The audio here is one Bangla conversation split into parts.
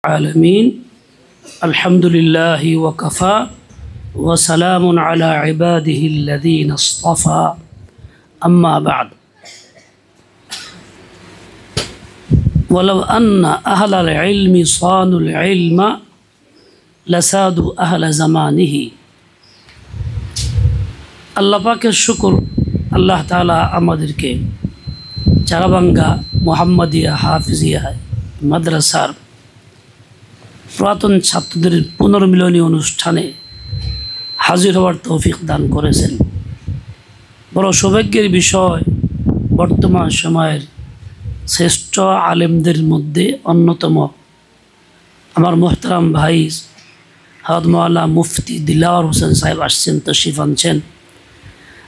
العالمين الحمد لله وكفى وسلام على عباده الذين اصطفى أما بعد ولو أن أهل العلم صانوا العلم لسادوا أهل زمانه আল্লাহ পাকের শুকর আল্লাহ তাআলা আমাদেরকে চারাবাঙ্গা মুহাম্মাদিয়া হাফিজিয়া মাদ্রাসার পুরাতন ছাত্রদের পুনর্মিলনী অনুষ্ঠানে হাজির হওয়ার তৌফিক দান করেছেন। বড় সৌভাগ্যের বিষয়, বর্তমান সময়ের শ্রেষ্ঠ আলেমদের মধ্যে অন্যতম আমার মোহতারাম ভাই হযরত মাওলানা মুফতি দিলওয়ার হোসেন সাহেব আসছেন, তশরিফ আনছেন।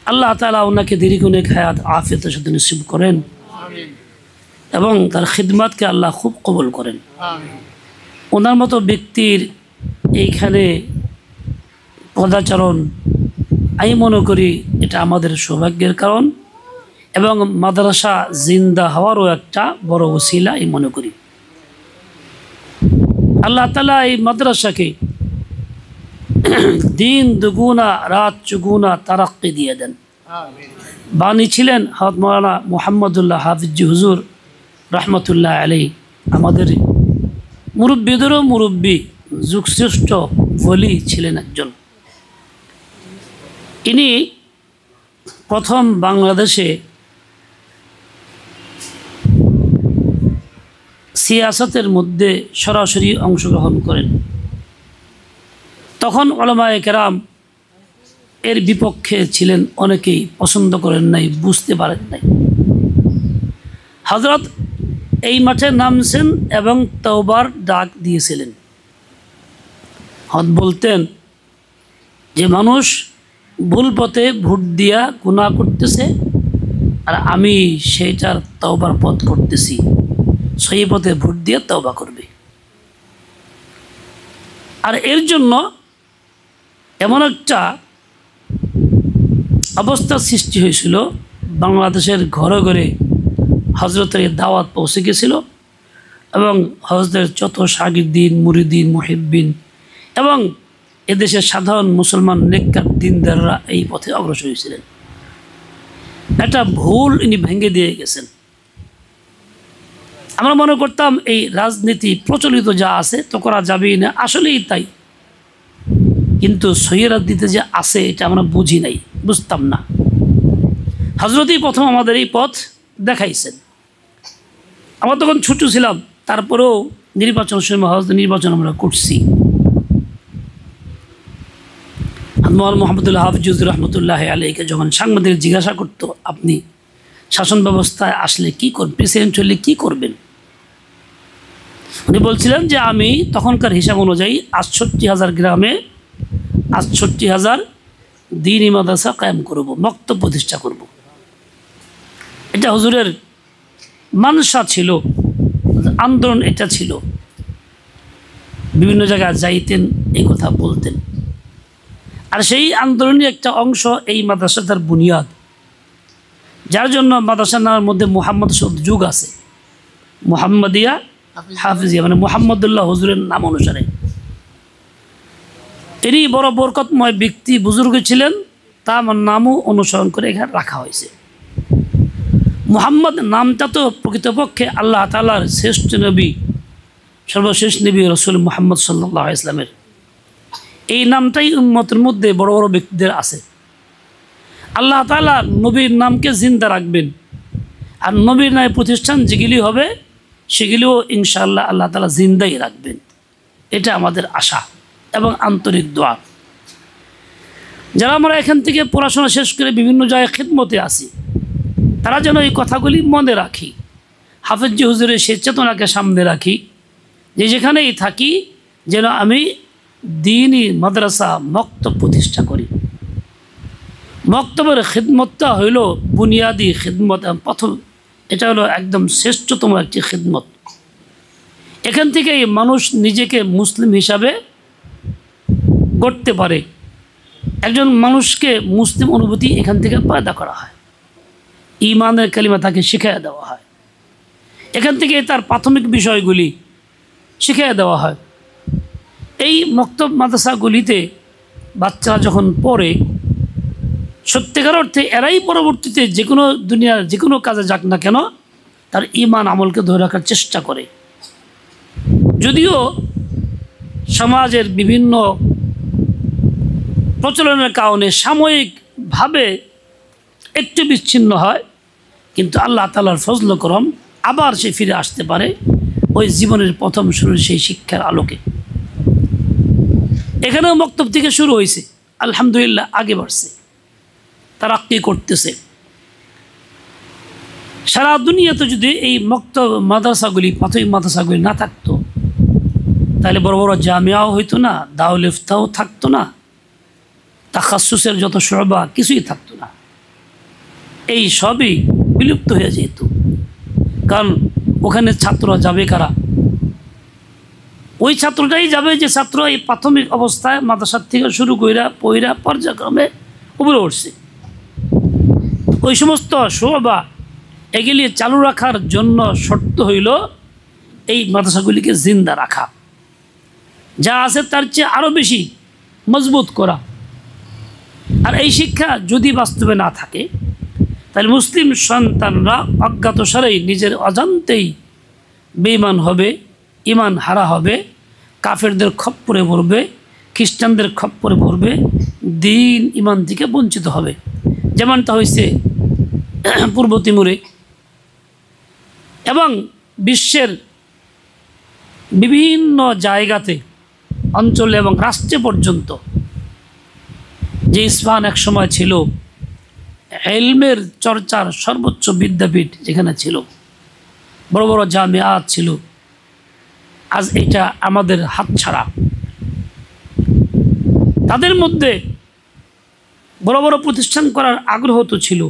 আল্লাহ তাআলা ওনাকে দীর্ঘদিন হায়াত আফিয়তের সাথে নসিব করেন এবং তার খিদমতকে আল্লাহ খুব কবুল করেন। ওনার মতো ব্যক্তির এইখানে পদাচারণ আমি মনে করি এটা আমাদের সৌভাগ্যের কারণ এবং মাদ্রাসা জিন্দা হওয়ারও একটা বড় ওসিলা আমি মনে করি। আল্লাহ তাআলা এই মাদ্রাসাকে দিন দুগুনা রাত চুগুনা তারাক্কি দিয়ে দেন। বাণী ছিলেন হযরত মাওলানা মুহাম্মদুল্লাহ হাফিজি হুজুর রহমতুল্লাহ আলাইহি, আমাদের মুরব্বীদেরও মুরব্বী, যুগশ্রেষ্ঠ ওলি ছিলেন একজন। ইনি প্রথম বাংলাদেশে সিয়াসতের মধ্যে সরাসরি অংশগ্রহণ করেন। তখন উলামায়ে কেরাম এর বিপক্ষে ছিলেন, অনেকেই পছন্দ করেন নাই, বুঝতে পারেন নাই। হযরত এই মাঠে নামছেন এবং তওবার ডাক দিয়েছিলেন। বলতেন যে মানুষ ভুল পথে ভোট দিয়া গুনাহ করতেছে আর আমি সেইটার তওবার পথ করতেছি, সেই পথে ভোট দিয়ে তওবা করবে। আর এর জন্য এমন একটা অবস্থার সৃষ্টি হয়েছিল, বাংলাদেশের ঘরে ঘরে হজরতের দাওয়াত পৌঁছে গেছিল এবং হজরতের যত শাগিরদিন, মুরিদিন, মুহিব্বিন এবং এদেশের সাধারণ মুসলমান নেককার দিনদাররা এই পথে অগ্রসর হয়েছিলেন। একটা ভুল ইনি ভেঙে দিয়ে গেছেন। আমরা মনে করতাম এই রাজনীতি প্রচলিত যা আছে তো করা যাবেই না, আসলেই তাই। কিন্তু সহি রাজনীতি যে আছে এটা আমরা বুঝি নাই, বুঝতাম না। হযরতই প্রথম আমাদের এই পথ দেখাইছেন। আমরা তখন ছোট ছিলাম, তারপরেও নির্বাচন সময় হযরত নির্বাচন আমরা করছি। মুহাম্মদুল্লাহ হাফিজ রহমতুল্লাহ আলাইহিকে যখন সাংবাদিক জিজ্ঞাসা করতো, আপনি শাসন ব্যবস্থায় আসলে কি করবেন, প্রেসিডেন্ট হলে কি করবেন, উনি বলছিলেন যে আমি তখনকার হিসাব অনুযায়ী ৬৮,০০০ গ্রামে ৬৮,০০০ দ্বীনি মাদ্রাসা কায়েম করব, মক্তব প্রতিষ্ঠা করব। এটা হুজুরের মানসা ছিল, আন্দোলন এটা ছিল। বিভিন্ন জায়গায় যাইতেন, এই কথা বলতেন। আর সেই আন্দোলনের একটা অংশ এই মাদ্রাসাটার বুনিয়াদ, যার জন্য মাদ্রাসার নামের মধ্যে মুহাম্মদ শব্দ যুগ আছে, মুহাম্মাদিয়া হাফিজিয়া মানে মুহাম্মদুল্লাহ হুজুরের নাম অনুসারে। তিনি বড় বরকতময় ব্যক্তি, বুজুর্গ ছিলেন, তার নামও অনুসরণ করে এখানে রাখা হয়েছে। মুহাম্মদ নামটা তো প্রকৃতপক্ষে আল্লাহ তাআলার শ্রেষ্ঠ নবী, সর্বশেষ নবী রাসূল মুহাম্মদ সাল্লাল্লাহু আলাইহি ওয়াসাল্লামের এই নামটাই উম্মতের মধ্যে বড় বড় ব্যক্তিদের আছে। আল্লাহ তাআলা নবীর নামকে জিন্দা রাখবেন, আর নবীর নামে প্রতিষ্ঠান যেগুলি হবে সেগুলিও ইনশাআল্লাহ আল্লাহ তাআলা জিন্দাই রাখবেন। এটা আমাদের আশা এবং আন্তরিক দোয়া। যারা আমরা এখান থেকে পড়াশোনা শেষ করে বিভিন্ন জায়গায় খিদমতে আসি, তারা যেন এই কথাগুলি মনে রাখি, হাফিজি হুজুরের সেই চেতনাকে সামনে রাখি যে যেখানেই থাকি যেন আমি দ্বীনি মাদ্রাসা মক্তব প্রতিষ্ঠা করি। মক্তবের খিদমতটা হইল বুনিয়াদি খিদমত, প্রথম এটা হলো একদম শ্রেষ্ঠতম একটি খিদমত। এখান থেকেই মানুষ নিজেকে মুসলিম হিসাবে গড়তে পারে। একজন মানুষকে মুসলিম অনুভূতি এখান থেকে পয়দা করা হয়, ঈমানের কালিমা তাকে শিখিয়ে দেওয়া হয়। এখান থেকে তার প্রাথমিক বিষয়গুলি শিখিয়ে দেওয়া হয়। এই মক্তব মাদ্রাসাগুলিতে বাচ্চারা যখন পড়ে, সত্যিকার অর্থে এরাই পরবর্তীতে যে কোনো দুনিয়ার যে কোনো কাজে যাক না কেন তার ঈমান আমলকে ধরে রাখার চেষ্টা করে। যদিও সমাজের বিভিন্ন প্রচলনের কারণে সাময়িকভাবে একটু বিচ্ছিন্ন হয়, কিন্তু আল্লাহ তাআলার ফজল করম আবার সে ফিরে আসতে পারে ওই জীবনের প্রথম শুরুর সেই শিক্ষার আলোকে। এখানেও মক্তব থেকে শুরু হয়েছে, আলহামদুলিল্লাহ আগে বাড়ছে, তারাক্কি করতেছে। সারা দুনিয়াতে যদি এই মক্তব মাদ্রাসাগুলি, প্রাথমিক মাদ্রাসাগুলি না থাকতো, তাহলে বড় বড় জামিয়াও হইতো না, দারুল ইফতাও থাকতো না, তাখাসুসের যত শোবা কিছুই থাকতো না। এই সবই বিলুপ্ত হয়ে যেত। কারণ ওখানে ছাত্ররা যাবে কারা? ওই ছাত্রটাই যাবে যে ছাত্র এই প্রাথমিক অবস্থায় মাদ্রাসার থেকে শুরু কইরা পয়রা পর্যায়ক্রমে উপরে উঠছে। ওই সমস্ত শোভা এগুলি চালু রাখার জন্য শর্ত হইল এই মাদ্রাসাগুলিকে জিন্দা রাখা, যা আছে তার চেয়ে আরও বেশি মজবুত করা। আর এই শিক্ষা যদি বাস্তবে না থাকে, তাহলে মুসলিম সন্তানরা অজ্ঞাতসারেই নিজের অজান্তেই বেঈমান হবে, ইমান হারা হবে, কাফেরদের খপ্পরে পড়বে, খ্রিস্টানদের খপ্পরে পড়বে, দিন ইমান থেকে বঞ্চিত হবে। যেমনটা হয়েছে পূর্ব তিমুরে এবং বিশ্বের বিভিন্ন জায়গাতে, অঞ্চলে এবং রাষ্ট্রে পর্যন্ত। যে ইস্পাহান এক সময় ছিল ইলমের চর্চার সর্বোচ্চ বিদ্যাপীঠ, যেখানে ছিল বড় বড় জামিয়াত ছিল, আজ এটা আমাদের হাতছাড়া। তাদের মধ্যে বড় বড় প্রতিষ্ঠান করার আগ্রহ তো ছিল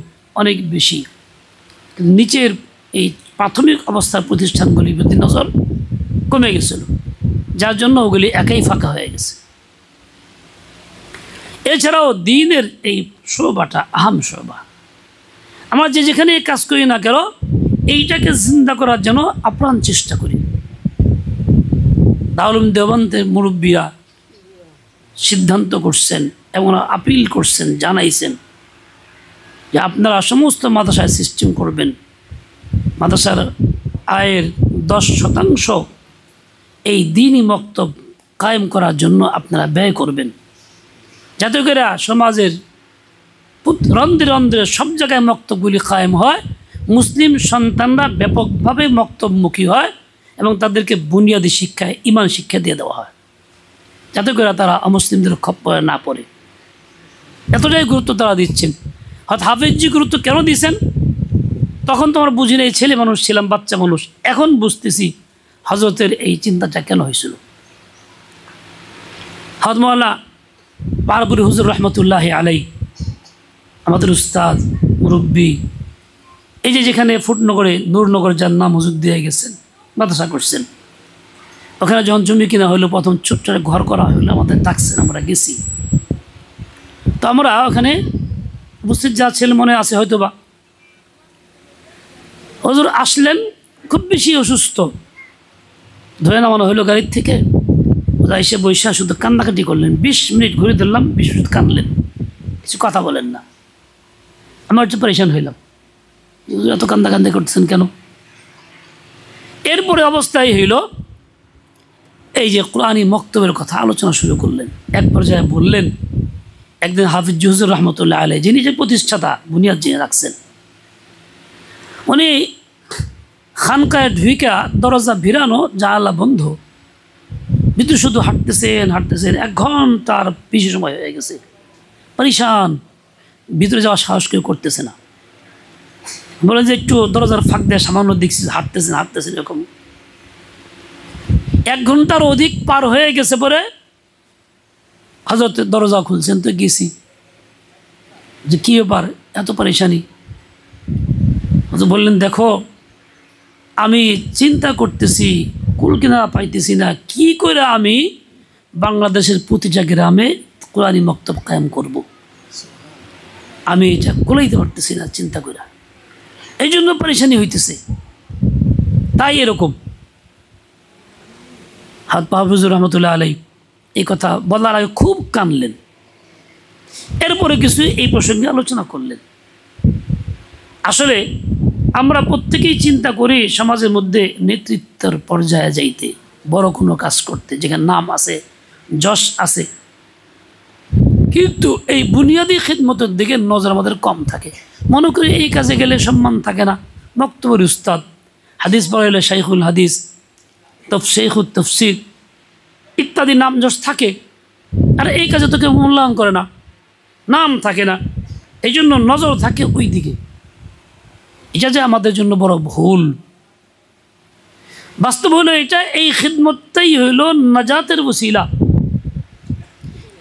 অনেক বেশি, নিচের এই প্রাথমিক অবস্থার প্রতিষ্ঠানগুলির প্রতি নজর কমে গেছিল, যার জন্য ওগুলি একাই ফাঁকা হয়ে গেছে। এছাড়াও দ্বীনের এই শোভাটা আহাম শোভা। আমরা যে যেখানে কাজ করি না কেন, এইটাকে জিন্দা করার জন্য আপ্রাণ চেষ্টা করি। দারুল দেওবন্দের মুরব্বীরা সিদ্ধান্ত করছেন এবং আপিল করছেন, জানাইছেন যে আপনারা সমস্ত মাদ্রাসায় সিস্টেম করবেন, মাদ্রাসার আয়ের 10% এই দ্বীনি মক্তব কায়েম করার জন্য আপনারা ব্যয় করবেন, যাতে করে সমাজের রন্ধ্রে রন্ধ্রে সব জায়গায় মক্তবগুলি কায়েম হয়, মুসলিম সন্তানরা ব্যাপকভাবে মক্তবমুখী হয় এবং তাদেরকে বুনিয়াদী শিক্ষায় ইমান শিক্ষা দিয়ে দেওয়া হয়, যাতে করে তারা অমুসলিমদের খপ্পরে না পড়ে। এতটাই গুরুত্ব তারা দিচ্ছেন। হয়তো হাফেজজি গুরুত্ব কেন দিয়েছেন তখন তো আমরা বুঝি নাই, ছেলে মানুষ ছিলাম, বাচ্চা মানুষ। এখন বুঝতেছি হজরতের এই চিন্তাটা কেন হয়েছিল। হযরত মাওলানা পাহাড়পুরি হুজুর রহমতুল্লাহ আলাই, আমাদের উস্তাদ মুরব্বী, এই যে যেখানে ফুটনগরে নূরনগর যার নাম হুজুর দিয়ে গেছেন, মাদ্রাসা করছেন, ওখানে যখন জমি কিনা হইলো, প্রথম ছোট্ট ঘর করা হইলো, আমাদের ডাকছেন, আমরা গেছি। তো আমরা ওখানে উপস্থিত যা ছেলে মনে আছে হয়তো বা, হুজুর আসলেন খুব বেশি অসুস্থ, ধরে নামানো হইলো গাড়ির থেকে, ওরা এসে বৈশা শুধু কান্নাকাটি করলেন। 20 মিনিট ঘুরে দিলাম, 20 মিনিট কাঁদলেন, কিছু কথা বলেন না। আমার একটু পরেশান হইলাম, এত কান্দাকান্দি করতেছেন কেন? এরপরে অবস্থায় হইল এই যে কোরআনী মক্তবের কথা আলোচনা শুরু করলেন। এক পর্যায়ে বললেন, একদিন হাফিজ হুজুর রহমতুল্লাহ আলাই, যিনি যে প্রতিষ্ঠাতা, বুনিয়াদ যিনি রাখছেন, উনি খানকায় ঢুইকা দরজা ভিড়ানো, জানালা বন্ধ, ভিতরে শুধু হাঁটতেছেন 1 ঘন্টার বেশি সময় হয়ে গেছে, পরিশান, ভিতরে যাওয়ার সাহস কেউ করতেছে না। বলেন যে একটু দরজার ফাঁক দিয়ে সামান্য দেখছি হাঁটতেছেন এরকম। 1 ঘন্টার অধিক পার হয়ে গেছে পরে হযরত দরজা খুলছেন। তো গেছি যে কী ব্যাপার, এত পরেশানি? বললেন, দেখো আমি চিন্তা করতেছি, কুল কিনারা পাইতেছি না, কি করে আমি বাংলাদেশের প্রতিটা গ্রামে কোরআনী মক্তব কায়েম করব। আমি এটা কুলাইতে পারতেছি না চিন্তা করে, এই জন্য পরেশানি হইতেছে। তাই এরকম হাফিজুর রহমতুল্লাহ আলাই এই কথা বলার আগে খুব কানলেন। এরপরে কিছু এই প্রসঙ্গে আলোচনা করলেন। আসলে আমরা প্রত্যেকেই চিন্তা করি সমাজের মধ্যে নেতৃত্বের পর্যায়ে যাইতে, বড় কোনো কাজ করতে, যেখানে নাম আছে, যশ আছে, কিন্তু এই বুনিয়াদি খিদমতের দিকে নজর আমাদের কম থাকে। মনে করি এই কাজে গেলে সম্মান থাকে না, বক্তব্যের উস্তাদ, হাদিস পড়াইলে শাইখুল হাদিস, শাইখুল তফসির ইত্যাদি নাম যশ থাকে, আর এই কাজে তো কেউ মূল্যায়ন করে না, নাম থাকে না, এই জন্য নজর থাকে ওই দিকে। এটা যে আমাদের জন্য বড় ভুল। বাস্তব হলো এটা, এই খিদমতটাই হইল নাজাতের ওসিলা,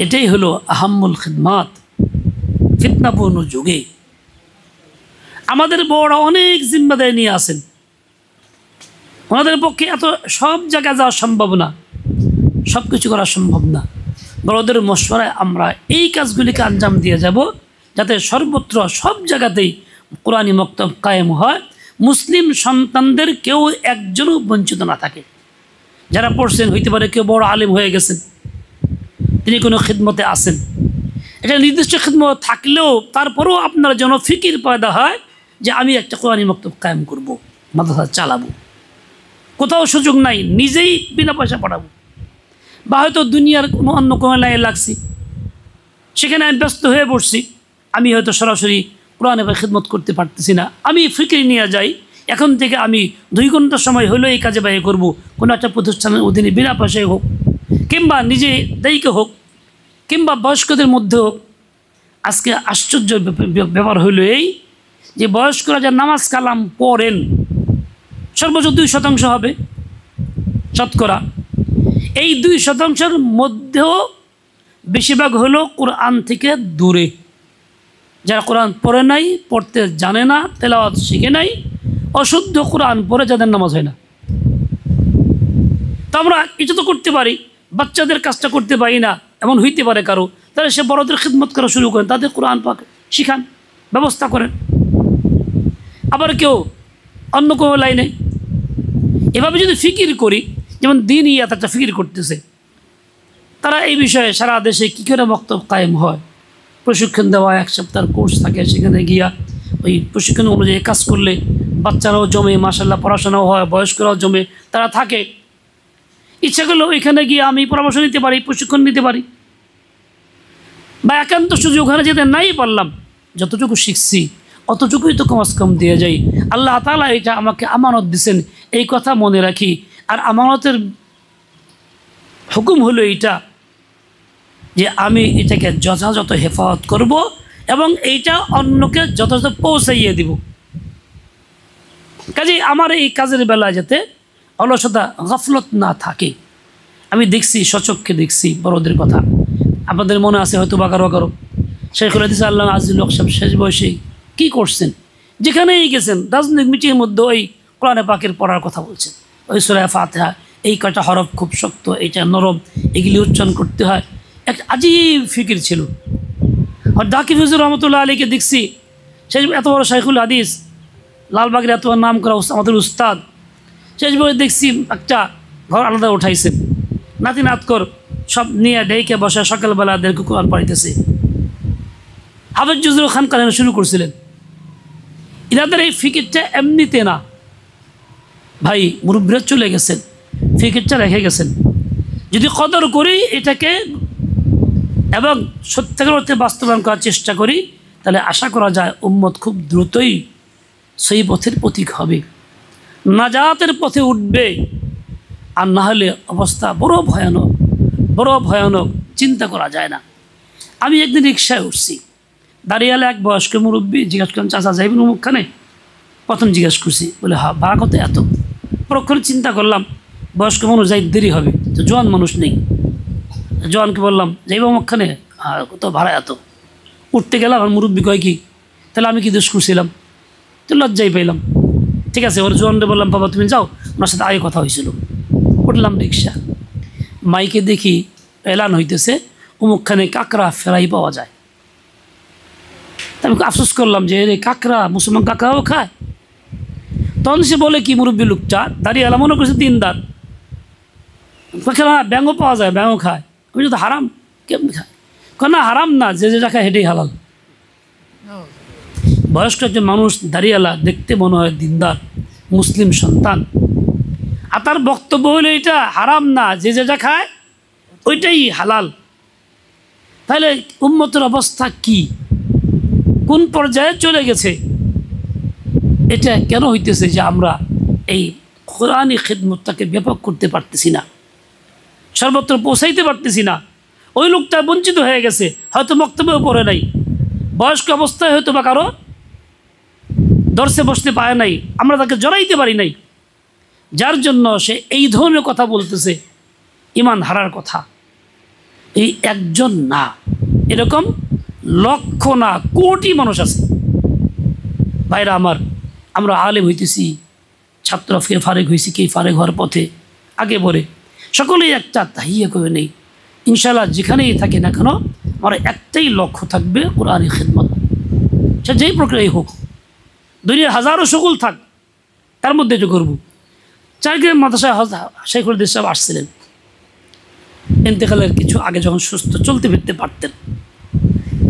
এটাই হলো আহাম্মুল খিদমাত। ফিতনাপূর্ণ যুগে আমাদের বড় অনেক জিম্মাদারি নিয়ে আসেন, ওনাদের পক্ষে এত সব জায়গায় যাওয়া সম্ভব না, সব কিছু করা সম্ভব না। বড়দের মশওয়ারায় আমরা এই কাজগুলিকে আঞ্জাম দিয়ে যাব, যাতে সর্বত্র সব জায়গাতেই কোরআনী মক্তব কায়েম হয়, মুসলিম সন্তানদের কেউ একজনও বঞ্চিত না থাকে। যারা পড়ছেন, হইতে পারে কেউ বড় আলেম হয়ে গেছেন, তিনি কোনো খিদমতে আসেন, এটা নির্দিষ্ট খিদমত থাকলেও তারপরেও আপনার যেন ফিকির পয়দা হয় যে আমি একটা কোরআনী মক্তব কায়েম করব, মাদ্রাসা চালাবো, কোথাও সুযোগ নাই, নিজেই বিনা পয়সা পড়াবো। বা হয়তো দুনিয়ার কোনো অন্য কোনো লাইনে লাগছি, সেখানে আমি ব্যস্ত হয়ে পড়ছি, আমি হয়তো সরাসরি কোরআনে খিদমত করতে পারতেছি না, আমি ফিকির নিয়ে যাই এখন থেকে আমি 2 ঘন্টা সময় হলেও এই কাজে ব্যয় করব, কোনো একটা প্রতিষ্ঠানের অধীনে বিনা পয়সায় হোক, কিংবা নিজে দায়ীকে হোক, কিংবা বয়স্কদের মধ্যে হোক। আজকে আশ্চর্য ব্যাপার হইল এই যে বয়স্করা যা নামাজ কালাম পড়েন সর্বোচ্চ 2% হবে শতকরা। এই 2%-এর মধ্যেও বেশিরভাগ হলো কোরআন থেকে দূরে, যারা কোরআন পড়ে নাই, পড়তে জানে না, তেলাওয়াত শিখে নাই, অশুদ্ধ কোরআন পড়ে যাদের নামাজ হয় না। তো আমরা এটা তো করতে পারি, বাচ্চাদের কাজটা করতে পারি না, এমন হইতে পারে কারো, তাহলে সে বড়দের খিদমত করা শুরু করেন, তাদের কোরআন পাক শিখান, ব্যবস্থা করেন। আবার কেউ অন্য কোনো লাইনে এভাবে যদি ফিকির করি, যেমন দিন ইয়াত একটা ফিকির করতেছে, তারা এই বিষয়ে সারা দেশে কী করে বক্তব্য কায়েম হয়, প্রশিক্ষণ দেওয়া, 1 সপ্তাহের কোর্স থাকে, সেখানে গিয়া ওই প্রশিক্ষণ অনুযায়ী কাজ করলে বাচ্চারাও জমে, মাশাআল্লাহ পড়াশোনাও হয়, বয়স্করাও জমে, তারা থাকে। ইচ্ছা করলে ওইখানে গিয়ে আমি পরামর্শ নিতে পারি, প্রশিক্ষণ নিতে পারি, বা একান্ত সুযোগ ওখানে যেতে নাই পারলাম, যতটুকু শিখছি অতটুকুই তো কমাস কম দিয়ে যাই। আল্লাহ তাআলা এটা আমাকে আমানত দিয়েছেন, এই কথা মনে রাখি। আর আমানতের হুকুম হলো এইটা যে আমি এটাকে যথাযথ হেফাজত করব এবং এইটা অন্যকে যথাযথ পৌঁছাইয়ে দিব। কাজেই আমার এই কাজের বেলায় যাতে অলসতা, গাফলত না থাকে। আমি দেখছি, সচক্ষে দেখছি বড়দের কথা, আপনাদের মনে আছে হয়তো বাকারো শেখুল হাদিস আল্লাহ আজিজুল হক সাহেব শেষ বয়সে কী করছেন, যেখানেই গেছেন রাজনৈতিক মিটিংয়ের মধ্যে ওই কোরআনে পাকের পড়ার কথা বলছেন, ওই সূরা ফাতিহা, এই কয়টা হরফ খুব শক্ত, এইটা নরম, এগুলি উচ্চারণ করতে হয়। এক আজীব ফিকির ছিল। আর দাকিব হুজুর রহমতুল্লাহ আলীকে দেখছি, শেষ এত বড় শাইখুল হাদিস, লালবাগের এত নাম করা আমাদের উস্তাদ, শেষ বয়সে দেখছি একটা ঘর আলাদা উঠাইছেন, নাতি নাতকর সব নিয়ে ডেকে বসে সকালবেলা দেরকে কোরআন পড়াইতেছে। হাফেজ জুজুর খান কালেন শুরু করছিলেন। ইনাদের এই ফিকিরটা এমনিতে না ভাই, মুরব্বীরা চলে গেছেন, ফিকিরটা রেখে গেছেন। যদি কদর করি এটাকে এবং সত্যিকার অর্থে বাস্তবায়ন করার চেষ্টা করি, তাহলে আশা করা যায় উম্মত খুব দ্রুতই সেই পথের প্রতীক হবে, নাজাতের পথে উঠবে। আর না হলে অবস্থা বড় ভয়ানক, বড় ভয়ানক, চিন্তা করা যায় না। আমি একদিন রিক্সায় উঠছি, দাঁড়িয়ালে এক বয়স্ক মুরব্বী, জিজ্ঞাসা করলাম চাচা যাইবেন অমুকখানে? প্রথম জিজ্ঞেস করছি, বলে হ্যাঁ। ভাড়া কত? এত। পরক্ষণে চিন্তা করলাম বয়স্ক মানুষ যাই দেরি হবে, তো জোয়ান মানুষ নেই। জোয়ানকে বললাম যাইব অমুকখানে? হ্যাঁ। কত ভাড়া? এত। উঠতে গেলাম, আর মুরব্বী কয় কি, তাহলে আমি কি দোষ করছিলাম? তো লজ্জাই পাইলাম। ঠিক আছে, ওর জোয়ানরে বললাম বাবা তুমি যাও, ওনার সাথে আগে কথা হয়েছিল। উঠলাম রিক্সা, মাইকে দেখি এলান হইতেছে অমুকখানে কাঁকড়া ফ্রাই পাওয়া যায়। আমি আফসোস করলাম যে কাঁকড়া, মুসলমান কাঁকড়াও খায়। তখন সে বলে কি, মুরব্বী লোকটা দাঁড়িয়ে এলাম, মনে করছে দিনদার, ব্যাঙও পাওয়া যায়, ব্যাঙও খায়। আমি যদি হারাম কেমনি খায়? না হারাম না, যে যেটা খায় সেটাই হালাল। বয়স্ক একজন মানুষ দাঁড়িয়েলা, দেখতে মনে হয় দিনদার মুসলিম সন্তান, আর তার বক্তব্য হলো এটা হারাম না, যে যেটা খায় ওইটাই হালাল। তাহলে উম্মতের অবস্থা কি, কোন পর্যায়ে চলে গেছে? এটা কেন হইতেছে যে আমরা এই কোরআনি খিদমতটাকে ব্যাপক করতে পারতেছি না, সর্বত্র পৌঁছাইতে পারতেছি না। ওই লোকটা বঞ্চিত হয়ে গেছে, হয়তো বক্তব্যও পড়ে নাই, বয়স্ক অবস্থায় হয়তো বা কারো দর্শে বসতে পারে নাই, আমরা তাকে জড়াইতে পারি নাই, যার জন্য সে এই ধরনের কথা বলতেছে, ইমান হারার কথা। এই একজন না, এরকম লক্ষ না কোটি মানুষ আছে। ভাইরা আমার, আমরা আলেম হইতেছি, ছাত্র ফারেক হয়েছি, কি ফারেক হওয়ার পথে আগে পরে সকলেই একটা তাহিয়া করে নেই। ইনশাআল্লাহ যেখানেই থাকি না কেন আমার একটাই লক্ষ্য থাকবে, কোরআনি খিদমত। সে যেই প্রক্রিয়াই হোক, দুনিয়ার হাজারো সকল থাক, তার মধ্যে এটা করবো। চারগ্রাম মাদ্রাসায় শেখুল হাদিস সাহেব আসছিলেন ইন্তেকালের কিছু আগে, যখন সুস্থ চলতে ফিরতে পারতেন।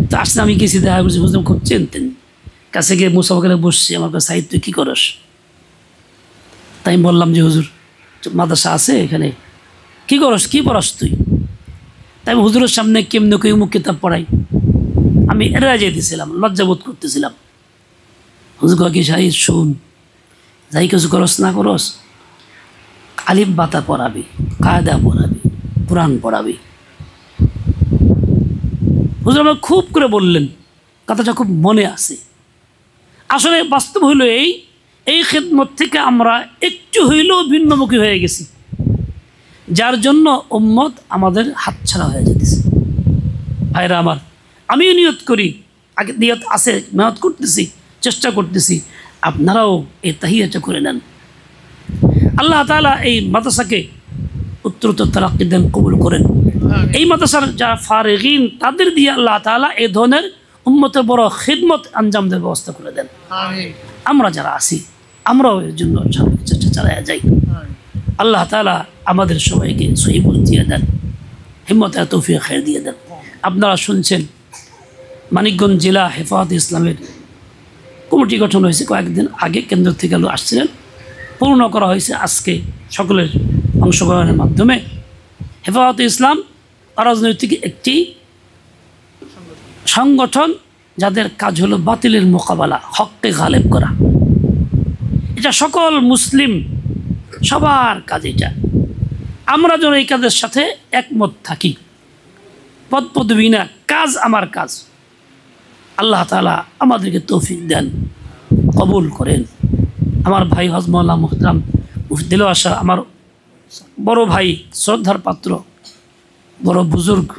তো আসলে আমি গেছি, দেখা করছি, বুঝলাম খুব চিনতেন। কাছে গিয়ে মুসাফাকে বসছি, আমার কাছে সাহিত্য কী করস? তাই আমি বললাম যে হুজুর মাদ্রাসা আছে এখানে, কী করস, কী পড়াস তুই? তাই আমি হুজুরের সামনে কেমনে কেউ মুখ কিতাব পড়াই, আমি এড়া যেতেছিলাম, লজ্জাবোধ করতেছিলাম। হুজুর কি সাহিদ শুন, যাই কিছু করস না করস, আলিফ বাতা পড়াবি, কায়দা পড়াবি, কোরআন পড়াবি। হুজুর আমার খুব করে বললেন, কথাটা খুব মনে আছে। আসলে বাস্তব হইল এই খিদমত থেকে আমরা একটু হইলেও ভিন্নমুখী হয়ে গেছি, যার জন্য উম্মত আমাদের হাতছাড়া হয়ে যেতেছে। ভাইরা আমার, আমিও নিয়ত করি, আগে নিয়ত আছে, মেহনত করতেছি, চেষ্টা করতেছি, আপনারাও এই তাহিয়াটা করে নেন। আল্লাহ তাআলা এই মাদ্রাসাকে উত্তরোত্তর তারাক্কি দেন, কবুল করেন। এই মাদ্রাসার যারা ফারিগিন, তাদের দিয়ে আল্লাহ তাআলা এই ধরনের উম্মতের বড় খিদমত আঞ্জাম দেওয়ার ব্যবস্থা করে দেন। আমরা যারা আছি, আমরাও এর জন্য চেষ্টা চালাইয়া যাই। আল্লাহ তাআলা আমাদের সবাইকে সহিহ বুঝ দিয়ে দেন, হিম্মত আর তৌফিক খায়ের দিয়ে দেন। আপনারা শুনছেন মানিকগঞ্জ জেলা হেফাজতে ইসলামের কমিটি গঠন হয়েছে, কয়েকদিন আগে কেন্দ্র থেকে আসছিলেন, পূর্ণ করা হয়েছে আজকে সকলের অংশগ্রহণের মাধ্যমে। হেফাজতে ইসলাম অরাজনৈতিক একটি সংগঠন, যাদের কাজ হলো বাতিলের মোকাবেলা, হককে গালেব করা। এটা সকল মুসলিম সবার কাজ। এটা আমরা যেন এই কাজের সাথে একমত থাকি, পদ পদবি না, কাজ আমার কাজ। আল্লাহ তাআলা আমাদেরকে তৌফিক দেন, কবুল করেন। আমার ভাই হজমুল্লাহ মুহতারাম মুফতি দিলওয়ার শাহ, আমার বড় ভাই, শ্রদ্ধার পাত্র, বড় বুজুর্গ,